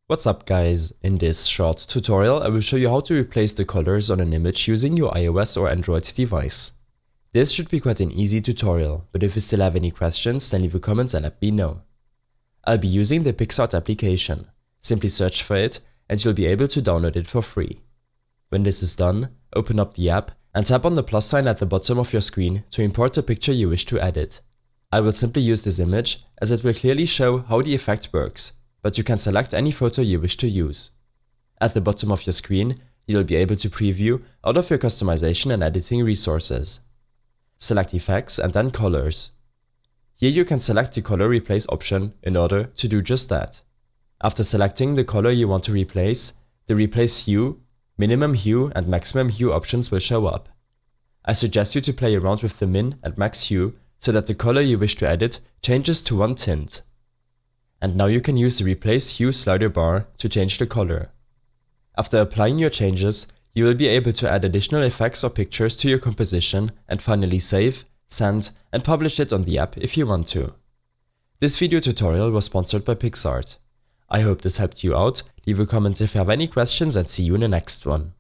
What's up guys, in this short tutorial I will show you how to replace the colors on an image using your iOS or Android device. This should be quite an easy tutorial, but if you still have any questions then leave a comment and let me know. I'll be using the PicsArt application. Simply search for it and you'll be able to download it for free. When this is done, open up the app and tap on the plus sign at the bottom of your screen to import the picture you wish to edit. I will simply use this image as it will clearly show how the effect works, but you can select any photo you wish to use. At the bottom of your screen, you'll be able to preview all of your customization and editing resources. Select Effects and then Colors. Here you can select the Color Replace option in order to do just that. After selecting the color you want to replace, the Replace Hue, Minimum Hue and Maximum Hue options will show up. I suggest you to play around with the min and max hue so that the color you wish to edit changes to one tint. And now you can use the Replace Hue slider bar to change the color. After applying your changes, you will be able to add additional effects or pictures to your composition and finally save, send and publish it on the app if you want to. This video tutorial was sponsored by PicsArt. I hope this helped you out, leave a comment if you have any questions and see you in the next one.